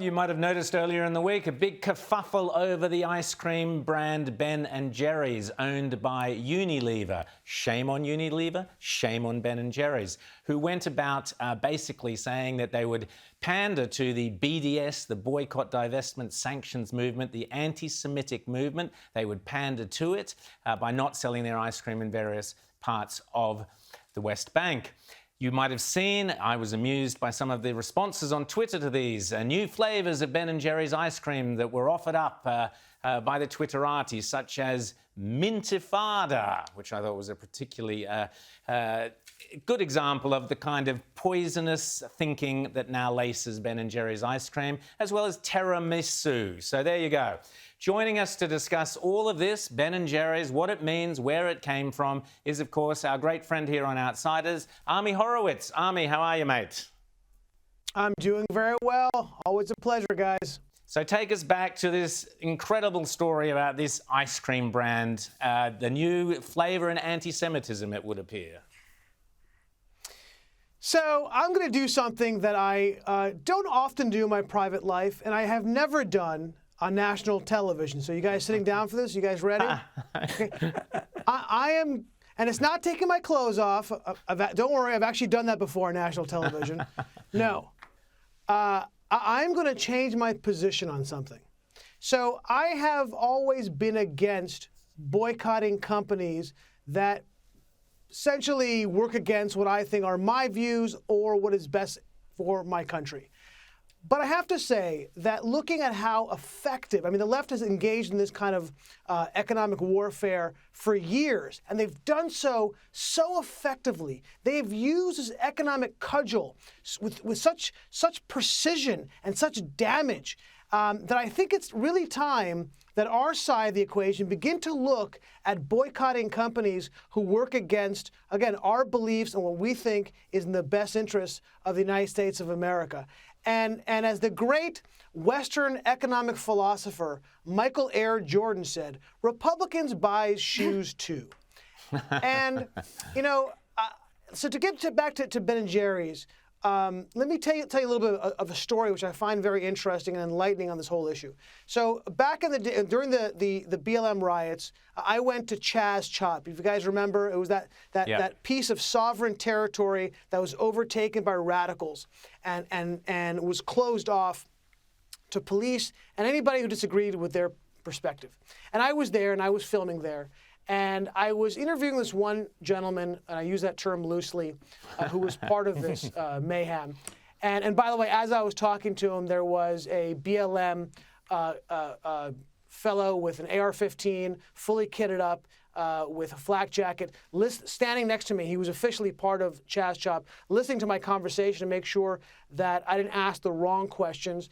You might have noticed earlier in the week a big kerfuffle over the ice cream brand Ben & Jerry's, owned by Unilever. Shame on Unilever, shame on Ben & Jerry's, who went about basically saying that they would pander to the BDS, the boycott, divestment, sanctions movement, the anti-Semitic movement. They would pander to it by not selling their ice cream in various parts of the West Bank. You might have seen, I was amused by some of the responses on Twitter to these new flavours of Ben & Jerry's ice cream that were offered up by the Twitterati, such as Mintifada, which I thought was a particularly good example of the kind of poisonous thinking that now laces Ben & Jerry's ice cream, as well as tiramisu. So there you go. Joining us to discuss all of this, Ben & Jerry's, what it means, where it came from, is, of course, our great friend here on Outsiders, Ami Horowitz. Ami, how are you, mate? I'm doing very well. Always a pleasure, guys. So take us back to this incredible story about this ice cream brand, the new flavour in anti-Semitism, it would appear. So I'm going to do something that I don't often do in my private life, and I have never done on national television. So you guys sitting down for this? You guys ready? Okay. I am, and it's not taking my clothes off. Don't worry, I've actually done that before on national television. No. I'm going to change my position on something. So I have always been against boycotting companies that essentially work against what I think are my views or what is best for my country. But I have to say that looking at how effective, the left has engaged in this kind of economic warfare for years, and they've done so effectively. They've used this economic cudgel with such precision and such damage that I think it's really time that our side of the equation begin to look at boycotting companies who work against, again, our beliefs and what we think is in the best interest of the United States of America. And as the great Western economic philosopher Michael Air Jordan said, Republicans buy shoes too. And, so to get back to Ben & Jerry's, let me tell you a little bit of a story which I find very interesting and enlightening on this whole issue. So back in the day, during the BLM riots, I went to Chaz Chop. If you guys remember, it was that piece of sovereign territory that was overtaken by radicals and was closed off to police and anybody who disagreed with their perspective. And I was there and I was filming there. And I was interviewing this one gentleman, and I use that term loosely, who was part of this mayhem. And by the way, as I was talking to him, there was a BLM fellow with an AR-15, fully kitted up, with a flak jacket, standing next to me. He was officially part of Chaz Chop, listening to my conversation to make sure that I didn't ask the wrong questions,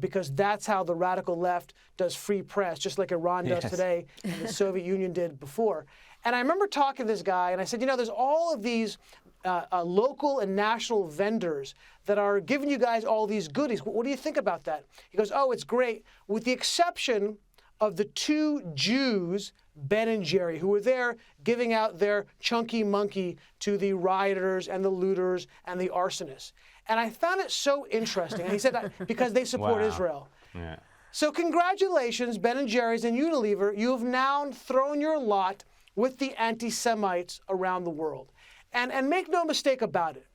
because that's how the radical left does free press, just like Iran does today and the Soviet Union did before. And I remember talking to this guy, and I said, there's all of these local and national vendors that are giving you guys all these goodies. What do you think about that? He goes, oh, it's great, with the exception of the two Jews, Ben & Jerry, who were there giving out their chunky monkey to the rioters and the looters and the arsonists. And I found it so interesting. And he said that because they support Israel. Yeah. So congratulations, Ben & Jerry's and Unilever. You have now thrown your lot with the anti-Semites around the world. And make no mistake about it.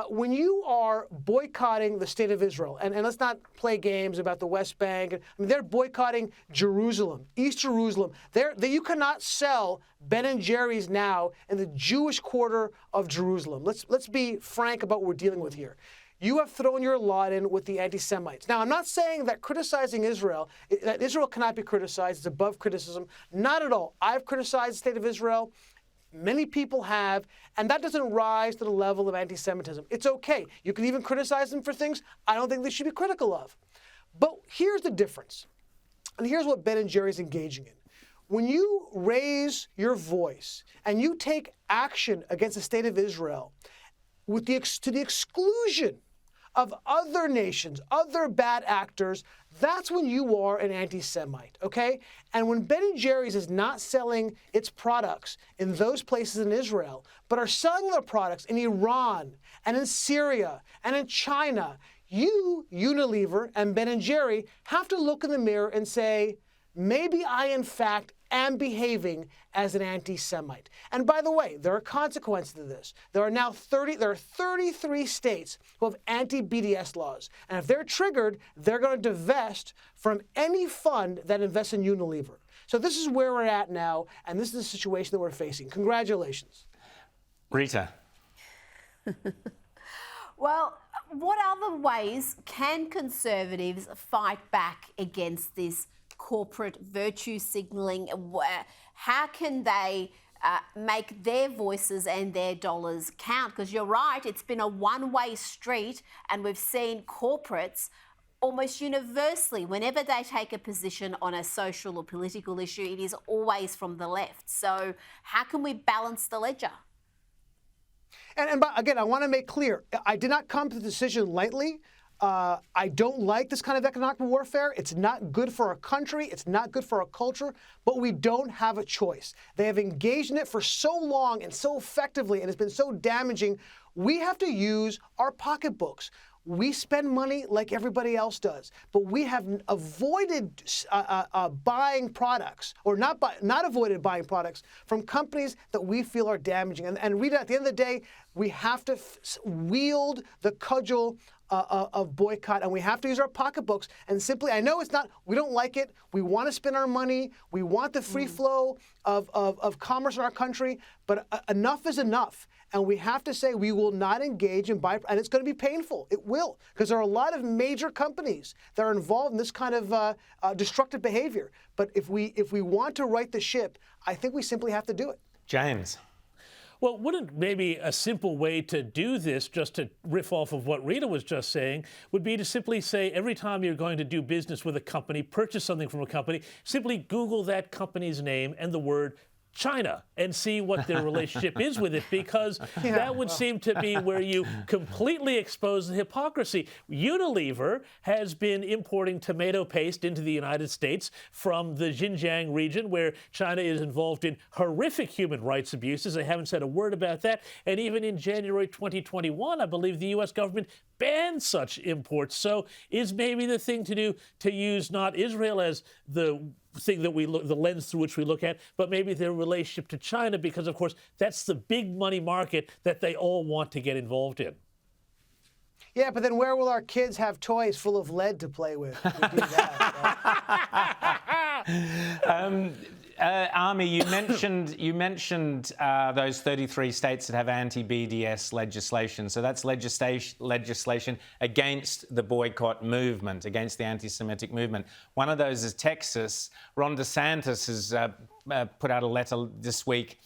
When you are boycotting the state of Israel, and let's not play games about the West Bank, they're boycotting Jerusalem, East Jerusalem. You cannot sell Ben & Jerry's now in the Jewish quarter of Jerusalem. Let's be frank about what we're dealing with here. You have thrown your lot in with the anti-Semites. Now, I'm not saying that criticizing Israel, that Israel cannot be criticized, it's above criticism. Not at all. I've criticized the state of Israel. Many people have, and that doesn't rise to the level of anti-Semitism. It's okay. You can even criticize them for things I don't think they should be critical of. But here's the difference, and here's what Ben & Jerry's engaging in. When you raise your voice and you take action against the state of Israel to the exclusion of other nations, other bad actors, that's when you are an anti-Semite, okay? And when Ben & Jerry's is not selling its products in those places in Israel, but are selling their products in Iran and in Syria and in China, you, Unilever and Ben Jerry, have to look in the mirror and say, maybe I, in fact, am behaving as an anti-Semite. And by the way, there are consequences to this. There are 33 states who have anti-BDS laws. And if they're triggered, they're going to divest from any fund that invests in Unilever. So this is where we're at now, and this is the situation that we're facing. Congratulations. Rita. Well, what other ways can conservatives fight back against this corporate virtue signalling? How can they make their voices and their dollars count? Because you're right, it's been a one-way street, and we've seen corporates almost universally, whenever they take a position on a social or political issue, it is always from the left. So how can we balance the ledger? And again, I want to make clear, I did not come to the decision lightly. I don't like this kind of economic warfare. It's not good for our country. It's not good for our culture. But we don't have a choice. They have engaged in it for so long and so effectively, and it's been so damaging. We have to use our pocketbooks. We spend money like everybody else does, but we have avoided buying products, or not avoided buying products from companies that we feel are damaging. And Rita, at the end of the day, we have to wield the cudgel of boycott, and we have to use our pocketbooks. And simply, I know it's not, we don't like it. We want to spend our money. We want the free flow of commerce in our country, but enough is enough. And we have to say we will not engage in buy, and it's going to be painful. It will, because there are a lot of major companies that are involved in this kind of destructive behavior. But if we want to right the ship, I think we simply have to do it. James. Well, wouldn't maybe a simple way to do this, just to riff off of what Rita was just saying, would be to simply say every time you're going to do business with a company, purchase something from a company, simply Google that company's name and the word China and see what their relationship is with it, because that would seem to be where you completely expose the hypocrisy. Unilever has been importing tomato paste into the United States from the Xinjiang region, where China is involved in horrific human rights abuses. They haven't said a word about that. And even in January 2021, I believe the U.S. government banned such imports. So is maybe the thing to do to use not Israel as the thing that we look, the lens through which we look at, but maybe their relationship to China, because of course that's the big money market that they all want to get involved in. Yeah, but then where will our kids have toys full of lead to play with? We do that, right? Ami, you mentioned those 33 states that have anti-BDS legislation. So that's legislation against the boycott movement, against the anti-Semitic movement. One of those is Texas. Ron DeSantis has put out a letter this week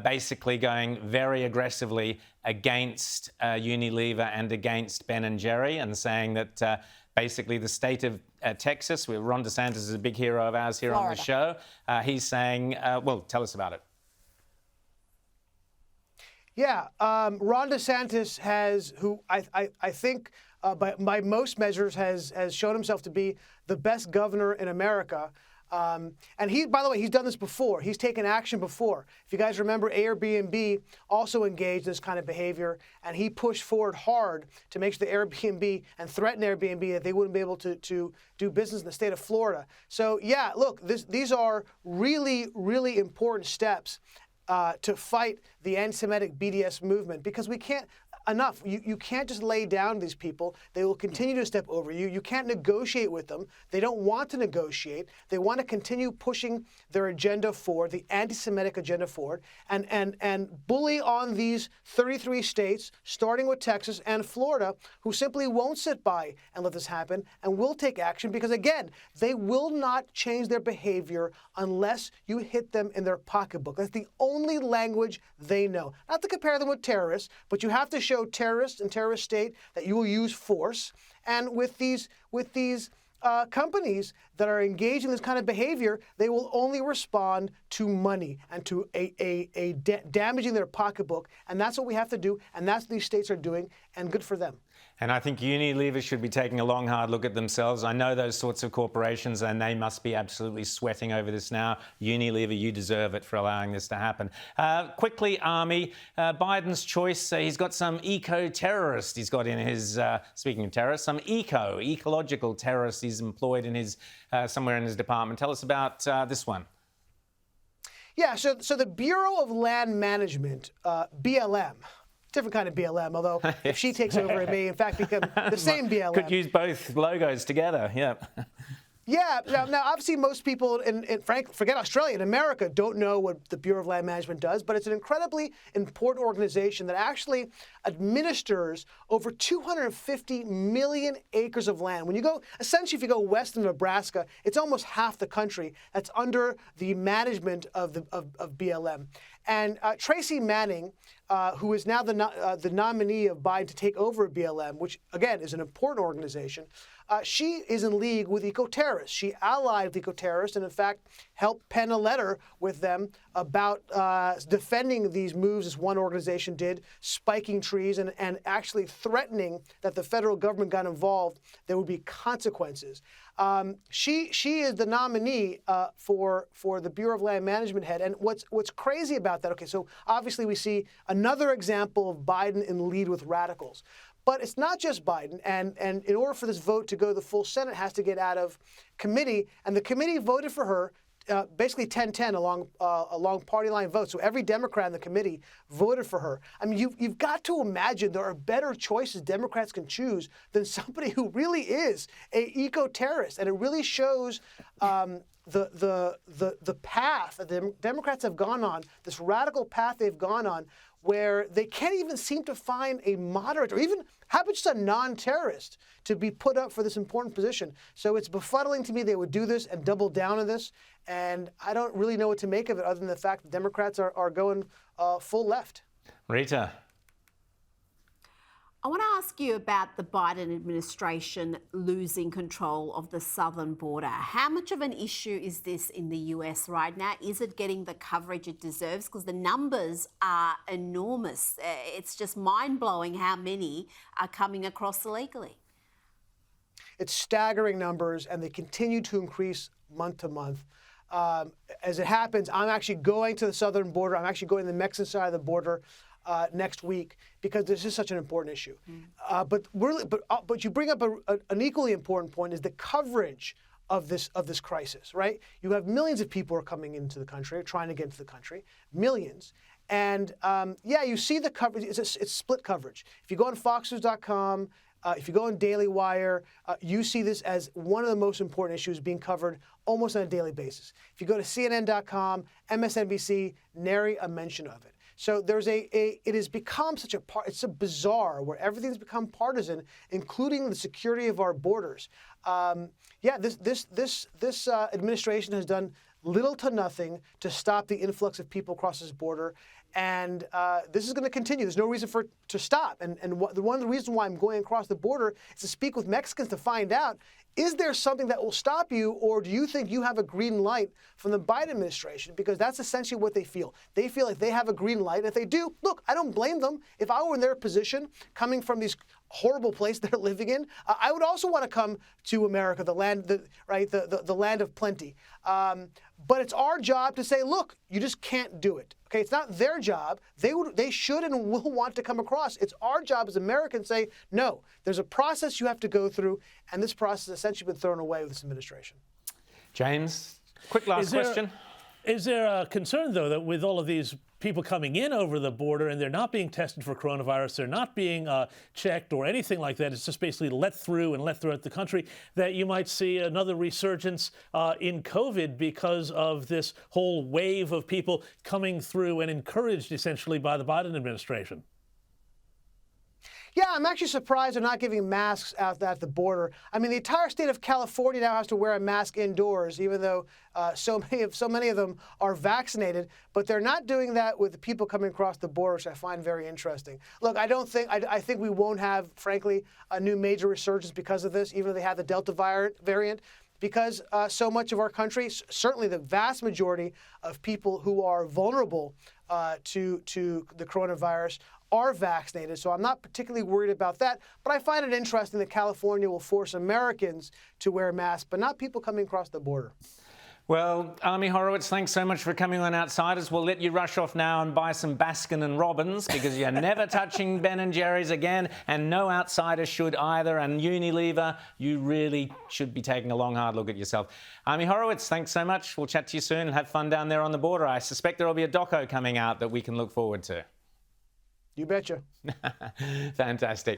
basically going very aggressively against Unilever and against Ben & Jerry, and saying that basically the state of Texas, where Ron DeSantis is a big hero of ours here on the show, he's saying, well, tell us about it. Yeah, Ron DeSantis has, who I think by most measures has shown himself to be the best governor in America. And he, by the way, he's done this before. He's taken action before. If you guys remember, Airbnb also engaged in this kind of behavior, and he pushed forward hard to make sure the Airbnb and threaten Airbnb that they wouldn't be able to do business in the state of Florida. So yeah, look, these are really, really important steps to fight the anti-Semitic BDS movement, because we can't. Enough. You can't just lay down these people. They will continue to step over you. You can't negotiate with them. They don't want to negotiate. They want to continue pushing their agenda forward, the anti-Semitic agenda forward, and bully on these 33 states, starting with Texas and Florida, who simply won't sit by and let this happen and will take action, because, again, they will not change their behavior unless you hit them in their pocketbook. That's the only language they know. Not to compare them with terrorists, but you have to show terrorists and terrorist state that you will use force. And with these companies that are engaged in this kind of behavior, they will only respond to money and to damaging their pocketbook. And that's what we have to do. And that's what these states are doing. And good for them. And I think Unilever should be taking a long, hard look at themselves. I know those sorts of corporations, and they must be absolutely sweating over this now. Unilever, you deserve it for allowing this to happen. Quickly, Ami, Biden's choice, he's got some eco-terrorist he's got in his, speaking of terrorists, some ecological terrorists he's employed in his, somewhere in his department. Tell us about this one. Yeah, so the Bureau of Land Management, BLM, different kind of BLM, although if she takes over, it may in fact become the same BLM. Could use both logos together, yeah. Yeah, now obviously most people, forget Australia, in America, don't know what the Bureau of Land Management does, but it's an incredibly important organization that actually administers over 250 million acres of land. When you go, essentially if you go west of Nebraska, it's almost half the country that's under the management of BLM. And Tracy Manning, who is now the nominee of Biden to take over BLM, which again is an important organization, she is in league with eco-terrorists. She allied with eco-terrorists and in fact helped pen a letter with them about defending these moves, as one organization did, spiking trees and actually threatening that the federal government got involved, there would be consequences. She is the nominee for the Bureau of Land Management head. And what's crazy about that, okay, so obviously we see another example of Biden in lead with radicals. But it's not just Biden, and in order for this vote to go to the full Senate, it has to get out of committee, and the committee voted for her basically 10-10 along party line votes. So every Democrat in the committee voted for her. I mean, you've got to imagine there are better choices Democrats can choose than somebody who really is an eco-terrorist, and it really shows the path that the Democrats have gone on, this radical path they've gone on, where they can't even seem to find a moderate or even how about just a non-terrorist to be put up for this important position. So it's befuddling to me they would do this and double down on this. And I don't really know what to make of it other than the fact that Democrats are going full left. Rita. I want to ask you about the Biden administration losing control of the southern border. How much of an issue is this in the US right now? Is it getting the coverage it deserves? Because the numbers are enormous. It's just mind-blowing how many are coming across illegally. It's staggering numbers, and they continue to increase month to month. As it happens, I'm actually going to the southern border. I'm actually going to the Mexican side of the border next week because this is such an important issue. But you bring up an equally important point: is the coverage of this crisis. Right? You have millions of people who are coming into the country, trying to get into the country, millions. And yeah, you see the coverage. It's split coverage. If you go on FoxNews.com. If you go on Daily Wire, you see this as one of the most important issues being covered almost on a daily basis. If you go to CNN.com, MSNBC, nary a mention of it. So there's it has become such it's so bizarre where everything's become partisan, including the security of our borders. Yeah, this administration has done little to nothing to stop the influx of people across this border. And this is going to continue. There's no reason for it to stop. And one of the reasons why I'm going across the border is to speak with Mexicans to find out, is there something that will stop you, or do you think you have a green light from the Biden administration? Because that's essentially what they feel. They feel like they have a green light. If they do, look, I don't blame them. If I were in their position, coming from these horrible place they're living in, I would also want to come to America, the land, the land of plenty. But it's our job to say, look, you just can't do it. Okay, it's not their job. They should and will want to come across. It's our job as Americans to say, no, there's a process you have to go through, and this process has essentially been thrown away with this administration. James, quick last question. Is there a concern, though, that with all of these people coming in over the border and they're not being tested for coronavirus, they're not being checked or anything like that, it's just basically let throughout the country, that you might see another resurgence in COVID because of this whole wave of people coming through and encouraged essentially by the Biden administration? Yeah, I'm actually surprised they're not giving masks out at the border. I mean, the entire state of California now has to wear a mask indoors, even though so many of them are vaccinated. But they're not doing that with the people coming across the border, which I find very interesting. Look, I think we won't have, frankly, a new major resurgence because of this, even though they have the Delta variant. Because so much of our country, certainly the vast majority of people who are vulnerable to the coronavirus, are vaccinated, so I'm not particularly worried about that. But I find it interesting that California will force Americans to wear masks, but not people coming across the border. Well, Ami Horowitz, thanks so much for coming on Outsiders. We'll let you rush off now and buy some Baskin and Robbins, because you're never touching Ben & Jerry's again, and no outsider should either. And Unilever, you really should be taking a long, hard look at yourself. Ami Horowitz, thanks so much. We'll chat to you soon and have fun down there on the border. I suspect there will be a doco coming out that we can look forward to. You betcha. Fantastic.